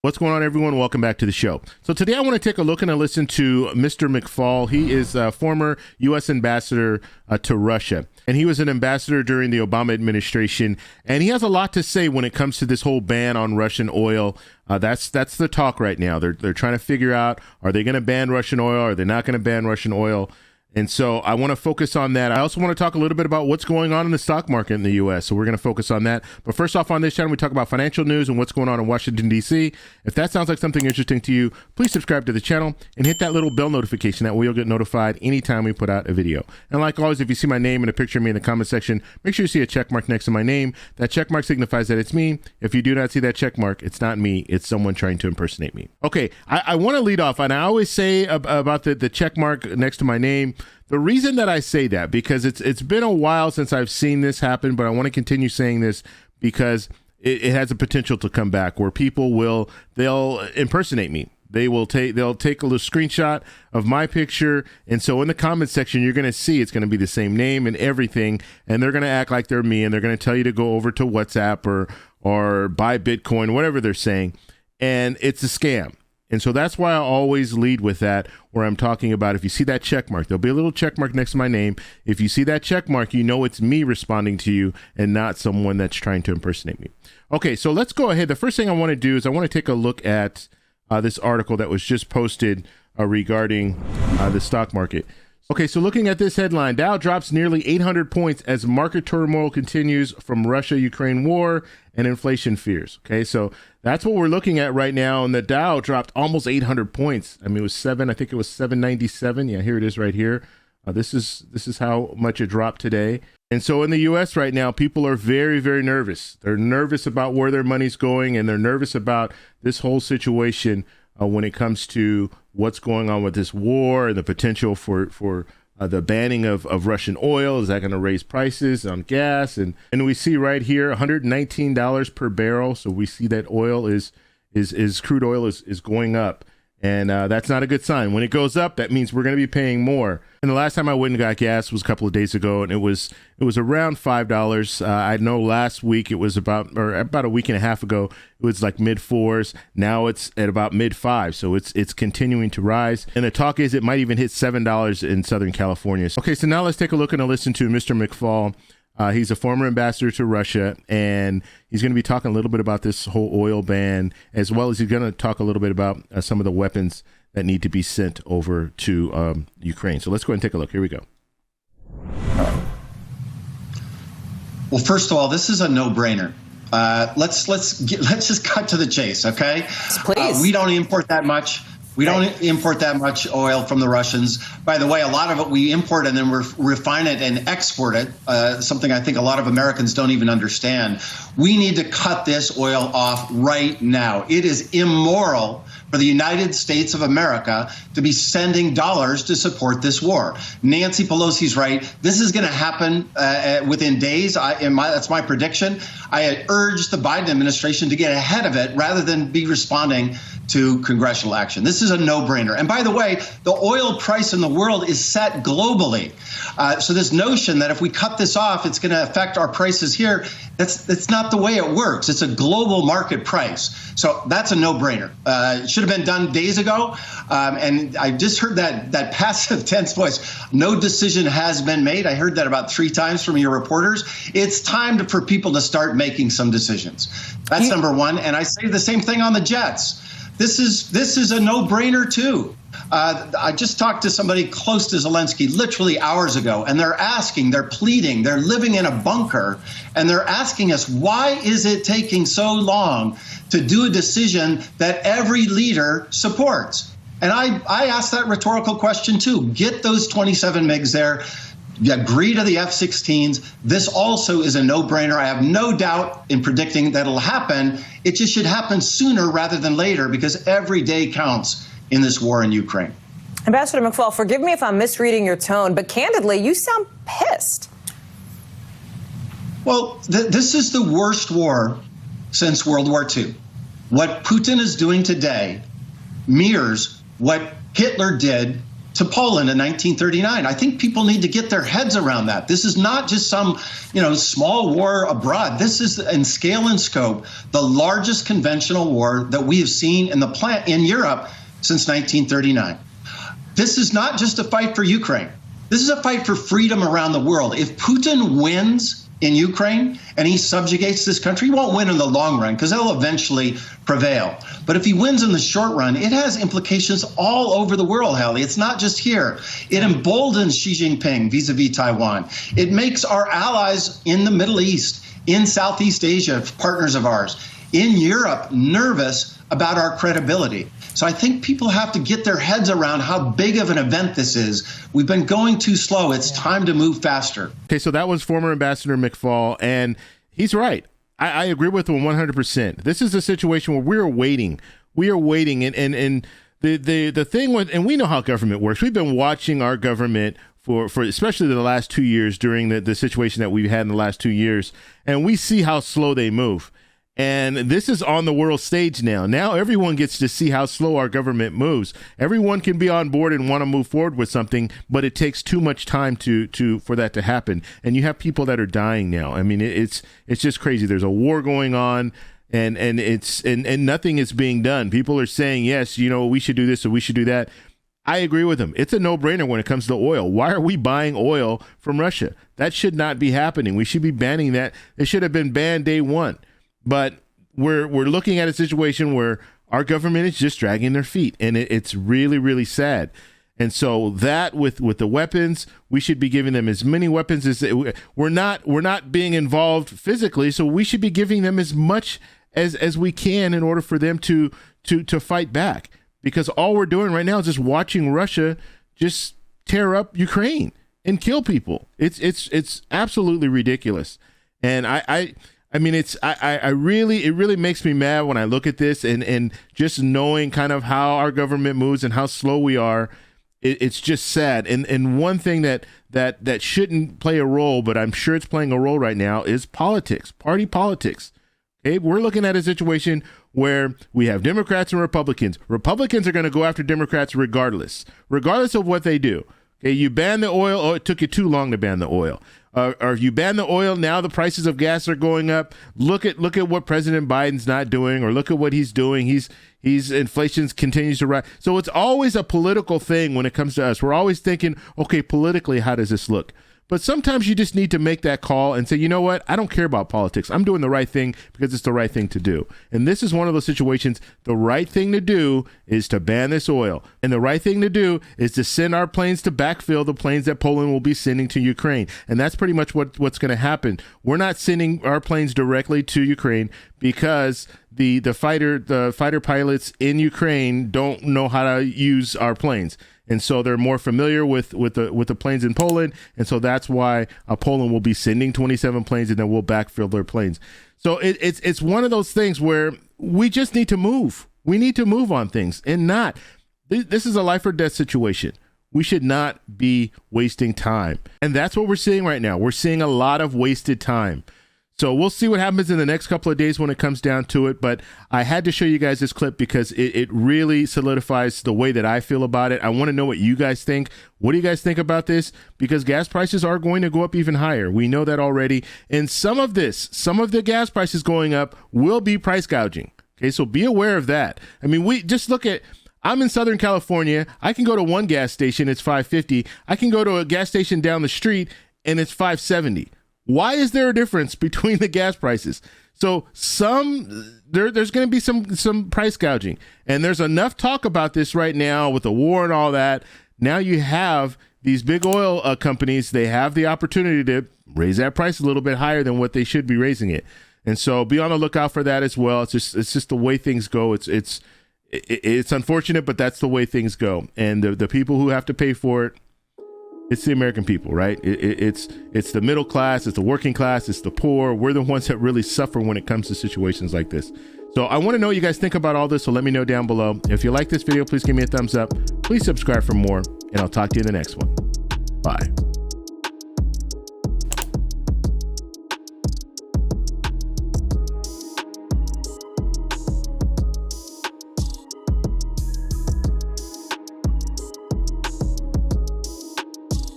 What's going on, everyone? Welcome back to the show. So today I want to take a look and listen to Mr. McFaul. He is a former U.S. ambassador to Russia, and he was an ambassador during the Obama administration, and he has a lot to say when it comes to this whole ban on Russian oil. That's the talk right now. They're trying to figure out, are they going to ban Russian oil? Are they not going to ban Russian oil? And so I want to focus on that. I also want to talk a little bit about what's going on in the stock market in the U.S. So we're going to focus on that. But first off, on this channel, we talk about financial news and what's going on in Washington, D.C. If that sounds like something interesting to you, please subscribe to the channel and hit that little bell notification. That way you'll get notified anytime we put out a video. And like always, if you see my name and a picture of me in the comment section, make sure you see a check mark next to my name. That check mark signifies that it's me. If you do not see that check mark, it's not me. It's someone trying to impersonate me. Okay, I want to lead off, and I always say about the check mark next to my name. The reason that I say that, because it's been a while since I've seen this happen, but I want to continue saying this because it has a potential to come back where people they'll impersonate me. They'll take a little screenshot of my picture, and so in the comment section you're going to see it's going to be the same name and everything, and they're going to act like they're me, and they're going to tell you to go over to WhatsApp or buy Bitcoin, whatever they're saying, and it's a scam. And so that's why I always lead with that, where I'm talking about if you see that check mark, there'll be a little check mark next to my name. If you see that check mark, you know it's me responding to you and not someone that's trying to impersonate me. Okay, so let's go ahead. The first thing I want to do is I want to take a look at this article that was just posted regarding the stock market. Okay, so looking at this headline, Dow drops nearly 800 points as market turmoil continues from Russia-Ukraine war and inflation fears. Okay, so that's what we're looking at right now, and the Dow dropped almost 800 points. I mean, it was 797. Yeah, here it is right here. This is how much it dropped today. And so in the U.S. right now, people are very, very nervous. They're nervous about where their money's going, and they're nervous about this whole situation when it comes to what's going on with this war and the potential for the banning of Russian oil. Is that going to raise prices on gas? And we see right here $119 per barrel. So we see that oil is crude oil is going up. And that's not a good sign. When it goes up, that means we're going to be paying more. And the last time I went and got gas was a couple of days ago, and it was around $5. I know last week it was about a week and a half ago, it was like mid-4s. Now it's at about mid-5s. So it's continuing to rise. And the talk is it might even hit $7 in Southern California. Okay, so now let's take a look and listen to Mr. McFaul. He's a former ambassador to Russia, and he's going to be talking a little bit about this whole oil ban, as well as he's going to talk a little bit about some of the weapons that need to be sent over to Ukraine. So let's go ahead and take a look. Here we go. Well, first of all, this is a no-brainer. Let's just cut to the chase, okay? Please. We don't import that much. We don't import that much oil from the Russians. By the way, a lot of it we import and then refine it and export it, something I think a lot of Americans don't even understand. We need to cut this oil off right now. It is immoral for the United States of America to be sending dollars to support this war. Nancy Pelosi's right. This is going to happen within days. That's my prediction. I had urged the Biden administration to get ahead of it rather than be responding to congressional action. This is a no-brainer. And by the way, the oil price in the world is set globally. So this notion that if we cut this off, it's going to affect our prices here, that's not the way it works. It's a global market price. So that's a no-brainer. It should have been done days ago. And I just heard that passive tense voice. No decision has been made. I heard that about 3 times from your reporters. It's time for people to start making some decisions. That's number one. And I say the same thing on the jets. This is a no-brainer too. I just talked to somebody close to Zelensky literally hours ago, and they're pleading, they're living in a bunker, and they're asking us, why is it taking so long to do a decision that every leader supports? And I asked that rhetorical question too. Get those 27 MiGs there. Agree to the F-16s. This also is a no-brainer. I have no doubt in predicting that it'll happen. It just should happen sooner rather than later because every day counts in this war in Ukraine. Ambassador McFaul, forgive me if I'm misreading your tone, but candidly, you sound pissed. Well, this is the worst war since World War II. What Putin is doing today mirrors what Hitler did to Poland in 1939. I think people need to get their heads around that. This is not just some, small war abroad. This is, in scale and scope, the largest conventional war that we have seen in Europe since 1939. This is not just a fight for Ukraine. This is a fight for freedom around the world. If Putin wins in Ukraine and he subjugates this country, he won't win in the long run because he'll eventually prevail. But if he wins in the short run, it has implications all over the world, Hallie. It's not just here. It emboldens Xi Jinping vis-a-vis Taiwan. It makes our allies in the Middle East, in Southeast Asia, partners of ours, in Europe, nervous about our credibility. So I think people have to get their heads around how big of an event this is. We've been going too slow. It's time to move faster. Okay, so that was former Ambassador McFaul, and he's right. I agree with him 100%. This is a situation where we're waiting. We are waiting, and the thing with, and we know how government works. We've been watching our government for especially the last 2 years during the situation that we've had in the last 2 years, and we see how slow they move. And this is on the world stage now. Now everyone gets to see how slow our government moves. Everyone can be on board and want to move forward with something, but it takes too much time for that to happen. And you have people that are dying now. I mean, it's just crazy. There's a war going on, and nothing is being done. People are saying, yes, we should do this or we should do that. I agree with them. It's a no-brainer when it comes to oil. Why are we buying oil from Russia? That should not be happening. We should be banning that. It should have been banned day one. But we're looking at a situation where our government is just dragging their feet, and it's really, really sad. And so that with the weapons, we should be giving them as many weapons as we're not being involved physically, so we should be giving them as much as we can in order for them to fight back. Because all we're doing right now is just watching Russia just tear up Ukraine and kill people. It's absolutely ridiculous. And it really makes me mad when I look at this and just knowing kind of how our government moves and how slow we are. It's just sad. And one thing that shouldn't play a role, but I'm sure it's playing a role right now, is politics, party politics. Okay, we're looking at a situation where we have Democrats and Republicans. Republicans are going to go after Democrats regardless of what they do. Okay, you ban the oil. Oh, it took you too long to ban the oil. Or if you ban the oil, now the prices of gas are going up. Look at what President Biden's not doing, or look at what he's doing. He's inflation continues to rise. So it's always a political thing when it comes to us. We're always thinking, okay, politically, how does this look? But sometimes you just need to make that call and say, you know what? I don't care about politics. I'm doing the right thing because it's the right thing to do. And this is one of those situations. The right thing to do is to ban this oil. And the right thing to do is to send our planes to backfill the planes that Poland will be sending to Ukraine. And that's pretty much what's going to happen. We're not sending our planes directly to Ukraine because the fighter pilots in Ukraine don't know how to use our planes. And so they're more familiar with the planes in Poland. And so that's why Poland will be sending 27 planes, and then we'll backfill their planes. So it's one of those things where we just need to move. We need to move on things, and this is a life or death situation. We should not be wasting time. And that's what we're seeing right now. We're seeing a lot of wasted time. So we'll see what happens in the next couple of days when it comes down to it. But I had to show you guys this clip because it really solidifies the way that I feel about it. I want to know what you guys think. What do you guys think about this? Because gas prices are going to go up even higher. We know that already. And some of the gas prices going up will be price gouging. Okay, so be aware of that. I mean, we just look at, I'm in Southern California. I can go to one gas station, it's $5.50. I can go to a gas station down the street and it's $5.70. Why is there a difference between the gas prices? So there's going to be some price gouging, and there's enough talk about this right now with the war and all that. Now you have these big oil companies. They have the opportunity to raise that price a little bit higher than what they should be raising it. And so be on the lookout for that as well. It's just the way things go. It's unfortunate, but that's the way things go. And the people who have to pay for it, it's the American people, right? It's the middle class, it's the working class, it's the poor. We're the ones that really suffer when it comes to situations like this. So I want to know what you guys think about all this, so let me know down below. If you like this video, please give me a thumbs up. Please subscribe for more, and I'll talk to you in the next one. Bye.